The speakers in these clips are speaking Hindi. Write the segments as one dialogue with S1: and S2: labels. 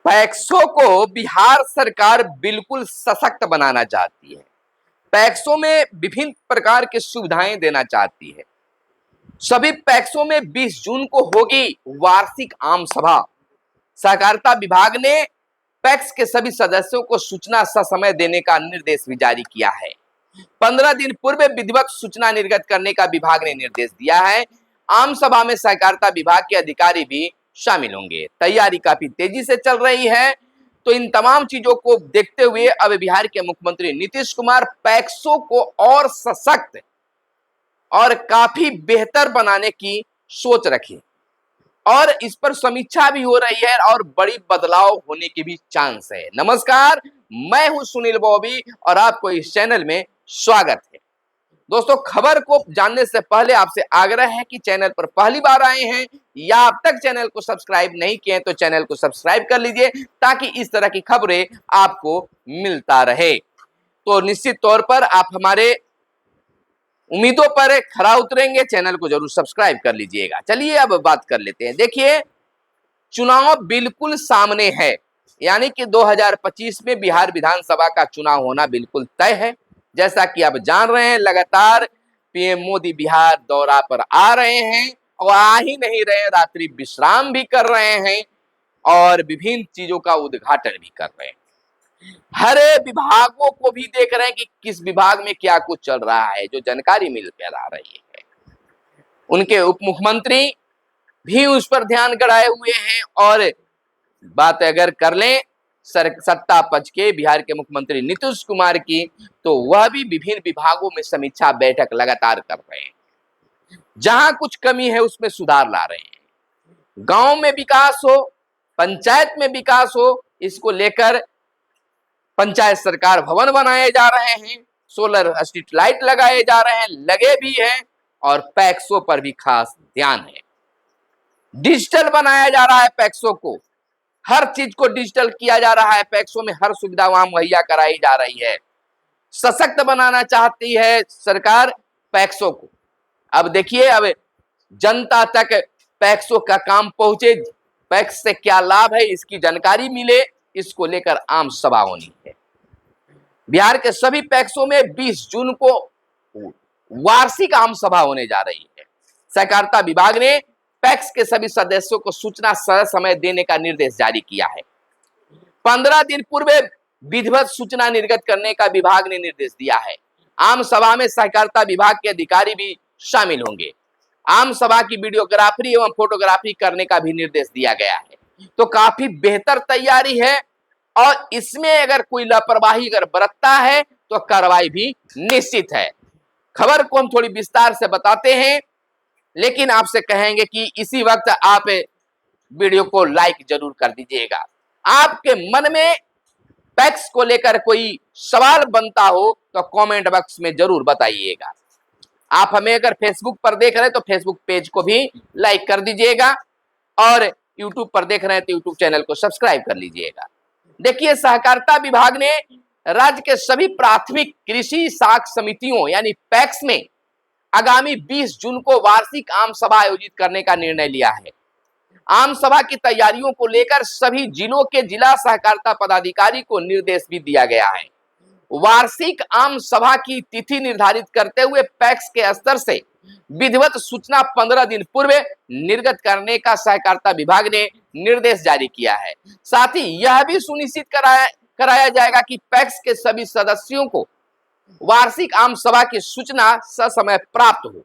S1: पैक्सों को बिहार सरकार बिल्कुल सशक्त बनाना चाहती है। पैक्सों में विभिन्न प्रकार की सुविधाएं देना चाहती है। सभी पैक्सों में 20 जून को होगी वार्षिक आम सभा। सहकारिता विभाग ने पैक्स के सभी सदस्यों को सूचना ससमय देने का निर्देश भी जारी किया है। 15 दिन पूर्व विधिवत सूचना निर्गत करने का विभाग ने निर्देश दिया है। आम सभा में सहकारिता विभाग के अधिकारी भी शामिल होंगे। तैयारी काफी तेजी से चल रही है। तो इन तमाम चीजों को देखते हुए अब बिहार के मुख्यमंत्री नीतीश कुमार पैक्सों को और सशक्त और काफी बेहतर बनाने की सोच रखी और इस पर समीक्षा भी हो रही है और बड़ी बदलाव होने की भी चांस है। नमस्कार, मैं हूं सुनील बॉबी और आपको इस चैनल में स्वागत है। दोस्तों, खबर को जानने से पहले आपसे आग्रह है कि चैनल पर पहली बार आए हैं या अब तक चैनल को सब्सक्राइब नहीं किए तो चैनल को सब्सक्राइब कर लीजिए ताकि इस तरह की खबरें आपको मिलता रहे। तो निश्चित तौर पर आप हमारे उम्मीदों पर खरा उतरेंगे, चैनल को जरूर सब्सक्राइब कर लीजिएगा। चलिए अब बात कर लेते हैं। देखिए, चुनाव बिल्कुल सामने है, यानी कि 2025 में बिहार विधानसभा का चुनाव होना बिल्कुल तय है। जैसा कि आप जान रहे हैं, लगातार पीएम मोदी बिहार दौरा पर आ रहे हैं और आ ही नहीं रहे, रात्रि विश्राम भी कर रहे हैं और विभिन्न चीजों का उद्घाटन भी कर रहे हैं। हर विभागों को भी देख रहे हैं कि किस विभाग में क्या कुछ चल रहा है, जो जानकारी मिल कर आ रही है। उनके उप मुख्यमंत्री भी उस पर ध्यान गड़ाए हुए हैं। और बात अगर कर लें सत्ता पक्ष के बिहार के मुख्यमंत्री नीतीश कुमार की, तो वह भी विभिन्न विभागों में समीक्षा बैठक लगातार कर रहे हैं। जहां कुछ कमी है उसमें सुधार ला रहे हैं। गांव में विकास हो, पंचायत में विकास हो, इसको लेकर पंचायत सरकार भवन बनाए जा रहे हैं, सोलर स्ट्रीट लाइट लगाए जा रहे हैं, लगे भी हैं और पैक्सों पर भी खास ध्यान है। डिजिटल बनाया जा रहा है पैक्सों को, हर चीज को डिजिटल किया जा रहा है। पैक्सों में हर सुविधा वहां मुहैया कराई जा रही है। सशक्त बनाना चाहती है सरकार पैक्सों को। अब देखिए, अब जनता तक पैक्सों का काम पहुंचे, पैक्स से क्या लाभ है इसकी जानकारी मिले, इसको लेकर आम सभा होनी है। बिहार के सभी पैक्सों में 20 जून को वार्षिक आम सभा होने जा रही है। सहकारिता विभाग ने पैक्स के सभी सदस्यों को सूचना समय देने का निर्देश जारी किया है। 15 दिन पूर्व विधिवत सूचना निर्गत करने का विभाग ने निर्देश दिया है। आम सभा में सहकारिता विभाग के अधिकारी भी शामिल होंगे। आम सभा की वीडियोग्राफी एवं फोटोग्राफी करने का भी निर्देश दिया गया है। तो काफी बेहतर तैयारी है और इसमें अगर कोई लापरवाही अगर बरतता है तो कार्रवाई भी निश्चित है। खबर को हम थोड़ी विस्तार से बताते हैं, लेकिन आपसे कहेंगे कि इसी वक्त आप वीडियो को लाइक जरूर कर दीजिएगा। आपके मन में पैक्स को लेकर कोई सवाल बनता हो तो कमेंट बॉक्स में जरूर बताइएगा। आप हमें अगर फेसबुक पर देख रहे हैं तो फेसबुक पेज को भी लाइक कर दीजिएगा और यूट्यूब पर देख रहे हैं तो यूट्यूब चैनल को सब्सक्राइब कर लीजिएगा। देखिए, सहकारिता विभाग ने राज्य के सभी प्राथमिक कृषि साख समितियों यानी पैक्स में आगामी 20 जून को वार्षिक आम सभा आयोजित करने का निर्णय लिया है। आम सभा की तैयारियों को लेकर सभी जिलों के जिला सहकारिता पदाधिकारी को निर्देश भी दिया गया है। वार्षिक आम सभा की तिथि निर्धारित करते हुए पैक्स के स्तर से विधिवत सूचना 15 दिन पूर्व निर्गत करने का सहकारिता विभाग ने निर्देश जारी किया है। साथ ही यह भी सुनिश्चित कराया जाएगा कि पैक्स के सभी सदस्यों को वार्षिक आम सभा की सूचना ससमय प्राप्त हो।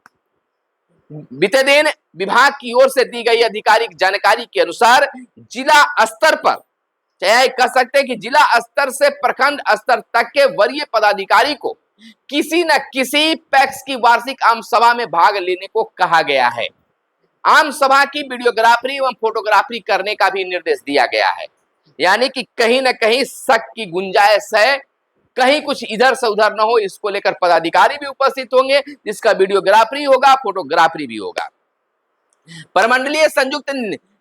S1: बीते दिन विभाग की ओर से दी गई आधिकारिक जानकारी के अनुसार जिला स्तर पर, चाहे कह सकते हैं कि जिला स्तर से प्रखंड स्तर तक के वरीय पदाधिकारी को किसी न किसी पैक्स की वार्षिक आम सभा में भाग लेने को कहा गया है। आम सभा की वीडियोग्राफी एवं फोटोग्राफी करने का भी निर्देश दिया गया है। यानी कि कहीं न कहीं शक की गुंजाइश है, कहीं कुछ इधर से उधर न हो, इसको लेकर पदाधिकारी भी उपस्थित होंगे, जिसका वीडियोग्राफी होगा, फोटोग्राफी भी होगा। प्रमंडलीय संयुक्त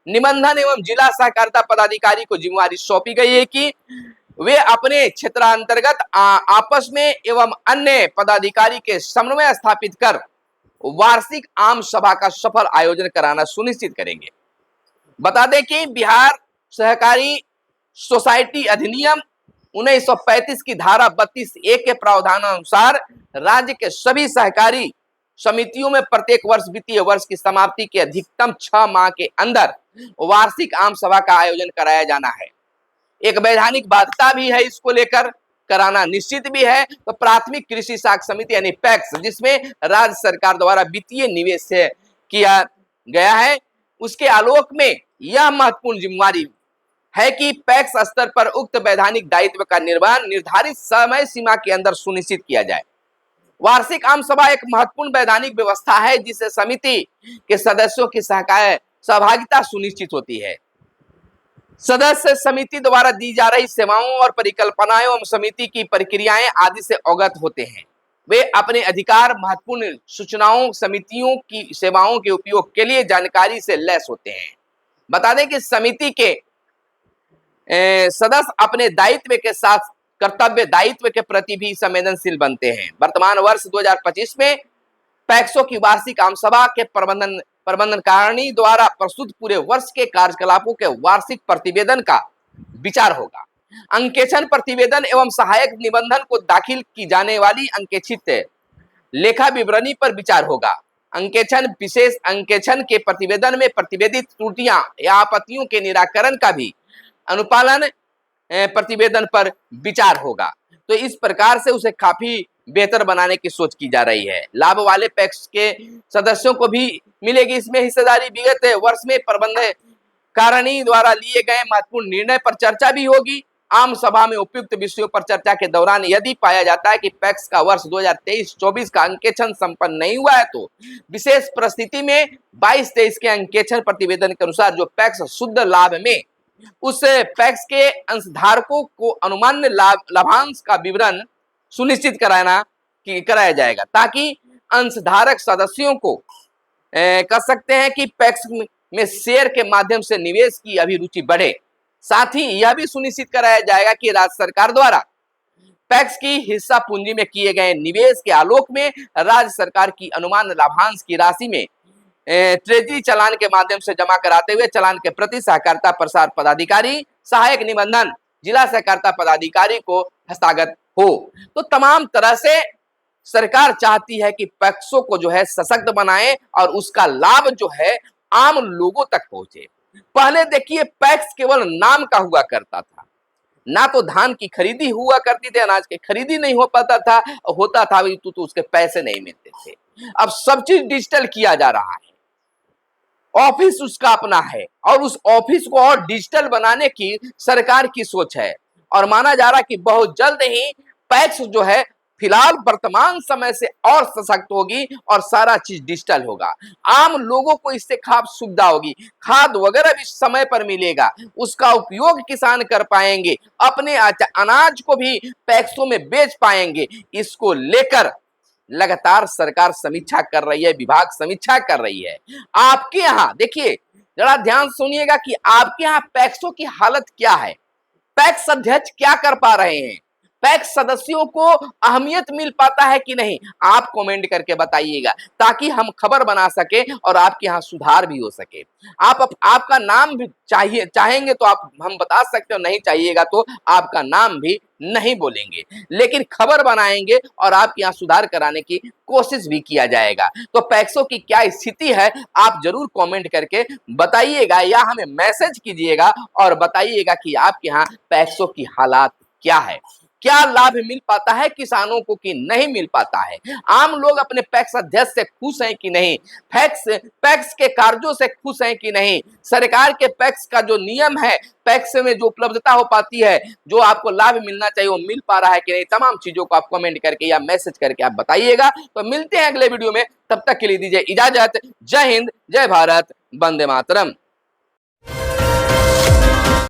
S1: निबंधन एवं जिला सहकारिता पदाधिकारी को जिम्मेवारी सौंपी गई है कि वे अपने क्षेत्रांतर्गत आपस में एवं अन्य पदाधिकारी के समन्वय स्थापित कर वार्षिक आम सभा का सफल आयोजन कराना सुनिश्चित करेंगे। बता दें कि बिहार सहकारी सोसाइटी अधिनियम 1935 की धारा 32A के प्रावधानानुसार राज्य के सभी सहकारी समितियों में प्रत्येक वर्ष वित्तीय वर्ष की समाप्ति के अधिकतम 6 माह के अंदर वार्षिक आम सभा का आयोजन कराया जाना है। एक वैधानिक बाध्यता भी है, इसको लेकर कराना निश्चित भी है। तो प्राथमिक कृषि साख समिति यानी पैक्स, जिसमें राज्य सरकार द्वारा वित्तीय निवेश किया गया है, उसके आलोक में यह महत्वपूर्ण जिम्मेवारी है कि पैक्स स्तर पर उक्त वैधानिक दायित्व का निर्वहन निर्धारित समय सीमा के अंदर सुनिश्चित किया जाए। वार्षिक आम सभा एक महत्वपूर्ण वैधानिक व्यवस्था है जिससे समिति के सदस्यों की सहभागिता सुनिश्चित होती है। सदस्य समिति द्वारा दी जा रही सेवाओं और परिकल्पनाओं एवं समिति की प्रक्रियाएं आदि से अवगत होते हैं। वे अपने अधिकार, महत्वपूर्ण सूचनाओं, समितियों की सेवाओं के उपयोग के लिए जानकारी से लैस होते हैं। बता दें कि समिति के सदस्य अपने दायित्व के साथ कर्तव्य दायित्व के प्रति भी संवेदनशील बनते हैं। वर्तमान वर्ष 2025 में पैक्सों की वार्षिक आम सभा के प्रबंधनकारिणी द्वारा प्रस्तुत पूरे वर्ष के कार्यकलापों के वार्षिक प्रतिवेदन का विचार होगा। अंकेक्षण प्रतिवेदन एवं सहायक निबंधन को दाखिल की जाने वाली अंकेक्षित लेखा विवरणी पर विचार होगा। अंकेक्षण विशेष अंकेक्षण के प्रतिवेदन में प्रतिवेदित त्रुटियां या आपत्तियों के निराकरण का भी अनुपालन प्रतिवेदन पर विचार होगा। तो इस प्रकार से उसे काफी बेहतर बनाने की सोच की जा रही है। लाभ वाले पैक्स के सदस्यों को भी मिलेगी इसमें हिस्सेदारी। विगत वर्ष में प्रबंधकारिणी द्वारा लिए गए महत्वपूर्ण निर्णय पर चर्चा भी होगी। आम सभा में उपयुक्त विषयों पर चर्चा के दौरान यदि पाया जाता है कि पैक्स का वर्ष 2023-24 का अंकेक्षण संपन्न नहीं हुआ है तो विशेष परिस्थिति में 22-23 के अंकेक्षण प्रतिवेदन के अनुसार जो पैक्स शुद्ध लाभ में उस पैक्स के अंशधारकों को अनुमान्य लाभांश का विवरण सुनिश्चित कराया जाएगा ताकि अंशधारक सदस्यों को कह सकते हैं कि पैक्स में शेयर के माध्यम से निवेश की अभिरुचि बढ़े। साथ ही यह भी सुनिश्चित कराया जाएगा कि राज्य सरकार द्वारा पैक्स की हिस्सा पूंजी में किए गए निवेश के आलोक में राज्य सरकार की अनुमान लाभांश की राशि में ट्रेजरी चालान के माध्यम से जमा कराते हुए चालान के प्रति सहकारिता प्रसार पदाधिकारी, सहायक निबंधन जिला सहकारिता पदाधिकारी को हस्तागत हो। तो तमाम तरह से सरकार चाहती है कि पैक्सों को जो है सशक्त बनाए और उसका लाभ जो है आम लोगों तक पहुंचे। पहले देखिए पैक्स केवल नाम का हुआ करता था, ना तो धान की खरीदी हुआ करती थी, अनाज की खरीदी नहीं हो पाता था, होता था तो उसके पैसे नहीं मिलते थे। अब सब चीज डिजिटल किया जा रहा है, ऑफिस उसका अपना है और उस ऑफिस को और डिजिटल बनाने की सरकार की सोच है और माना जा रहा है कि बहुत जल्द ही पैक्स जो है फिलहाल वर्तमान समय से और सशक्त होगी और सारा चीज डिजिटल होगा। आम लोगों को इससे खाद सुविधा होगी, खाद वगैरह भी समय पर मिलेगा, उसका उपयोग किसान कर पाएंगे, अपने अनाज को भी पैक्सों में बेच पाएंगे। इसको लेकर लगातार सरकार समीक्षा कर रही है, विभाग समीक्षा कर रही है। आपके यहाँ देखिए, जरा ध्यान सुनिएगा कि आपके यहाँ पैक्सों की हालत क्या है, पैक्स अध्यक्ष क्या कर पा रहे हैं, पैक्स सदस्यों को अहमियत मिल पाता है कि नहीं, आप कमेंट करके बताइएगा ताकि हम खबर बना सके और आपके यहाँ सुधार भी हो सके। आपका नाम भी चाहेंगे तो आप हम बता सकते हो, नहीं चाहिएगा तो आपका नाम भी नहीं बोलेंगे, लेकिन खबर बनाएंगे और आपके यहाँ सुधार कराने की कोशिश भी किया जाएगा। तो पैक्सों की क्या स्थिति है आप जरूर कमेंट करके बताइएगा या हमें मैसेज कीजिएगा और बताइएगा कि आपके यहाँ पैक्सों की हालात क्या है, क्या लाभ मिल पाता है किसानों को कि नहीं मिल पाता है, आम लोग अपने पैक्स अध्यक्ष से खुश हैं कि नहीं, पैक्स के कार्यों से खुश हैं कि नहीं, सरकार के पैक्स का जो नियम है, पैक्स में जो उपलब्धता हो पाती है, जो आपको लाभ मिलना चाहिए वो मिल पा रहा है कि नहीं, तमाम चीजों को आप कमेंट करके या मैसेज करके आप बताइएगा। तो मिलते हैं अगले वीडियो में, तब तक के लिए दीजिए इजाजत। जय हिंद, जय भारत, वंदे मातरम।